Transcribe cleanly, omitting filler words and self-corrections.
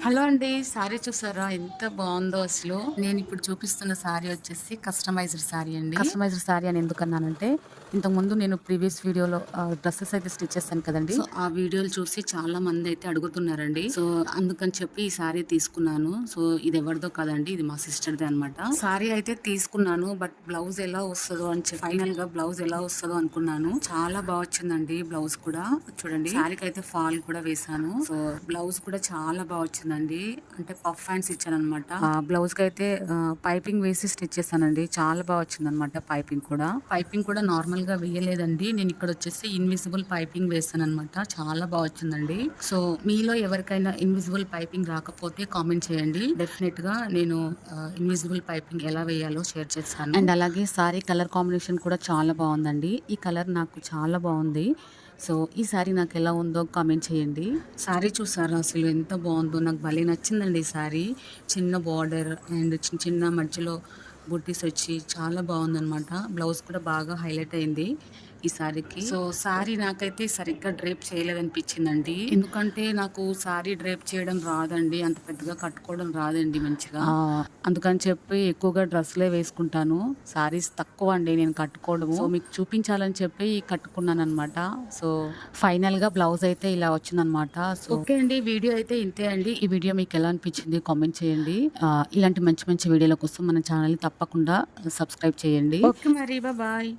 Hello అండి. Sorry చూసారా? ఎంత బావుందో అసలు. నేనిప్పుడు చూపిస్తున్న సారీ వచ్చేసి కస్టమైజ్డ్ సారీ అండి. కస్టమైజ్డ్ సారీ అని ఎందుకన్నానంటే, ఇంతకుముందు నేను ప్రీవియస్ వీడియోలో డ్రెసెస్ అయితే స్టిచ్ చేశాను కదండీ! సో, ఆ వీడియోలు చూసి చాలా మందయితే అడుగుతున్నారండి. సో, అందుకని చెప్పి ఈ సారీ తీసుకున్నాను. సో, ఇది ఎవరిదో కాదండి. ఇది మా సిస్టర్‌దే అనమాట. సారీ అయితే తీసుకున్నాను. బట్ బ్లౌజ్ ఎలా వస్తదో అని చెప్పి ఫైనల్‌గా బ్లౌజ్ ఎలా వస్తదో అనుకున్నాను. చాలా బా వచ్చిందండి బ్లౌజ్ కూడా. చూడండి సారీకయితే ఫాల్ కూడా వేశాను. సో, బ్లౌజ్ కూడా చాలా బా వచ్చిందండి. అంటే పఫ్ హ్యాండ్స్ ఇచ్చాననమాట. బ్లౌజ్‌కయితే పైపింగ్ వేసి స్టిచ్ చేశానండి. చాలా బా వచ్చిందనమాట పైపింగ్ కూడా. పైపింగ్ కూడా నార్మల్‌గా వేయలేదండి. నేనిక్కడొచ్చేసి ఇన్విజిబుల్ పైపింగ్ వేశాననమాట. చాలా బా వచ్చిందండి. సో, మీలో ఎవరికైనా ఇన్విజిబుల్ పైపింగ్ రాకపోతే కామెంట్ చేయండి. డెఫినెట్‌గా నేను ఇన్విజిబుల్ పైపింగ్ ఎలా వేయాలో షేర్ చేస్తాను. అండ్ అలాగే సారీ కలర్ కాంబినేషన్ కూడా చాలా బావుందండి. ఈ కలర్ నాకు చాలా బావుంది. సో, ఈ సారీ నాకెలా ఉందో కామెంట్ చేయండి. సారీ చూసారా అసలు ఎంత బావుందో? నాకు భలే నచ్చిందండి ఈ సారీ. చిన్న బార్డర్ అండ్ చిన్న చిన్న మధ్యలో బుట్టీస్ వచ్చి చాలా బావుందనమాట. బ్లౌజ్ కూడా బాగా హైలైట్ అయింది ఈ సారీకి. సో, సారీ నాకైతే సరిగ్గా డ్రేప్ చేయలేదనిపించిందండి. ఎందుకంటే నాకు సారీ డ్రేప్ చేయడం రాదండి. అంత పెద్దగా కట్టుకోవడం రాదండి మంచిగా. అందుకని చెప్పి ఎక్కువగా డ్రెస్‌లే వేసుకుంటాను. సారీస్ తక్కువ అండి నేను కట్టుకోవడము. సో, మీకు చూపించాలని చెప్పి కట్టుకున్నాననమాట. సో, ఫైనల్‌గా బ్లౌజ్ అయితే ఇలా వచ్చిందనమాట. సో, ఓకే అండి. వీడియో అయితే ఇంతే అండి. ఈ వీడియో మీకు ఎలా అనిపించింది కామెంట్ చేయండి. ఇలాంటి మంచి మంచి వీడియోల కోసం మన ఛానల్‌ని తప్పకుండా సబ్స్క్రైబ్ చేయండి. ఓకే మరి. బాయ్.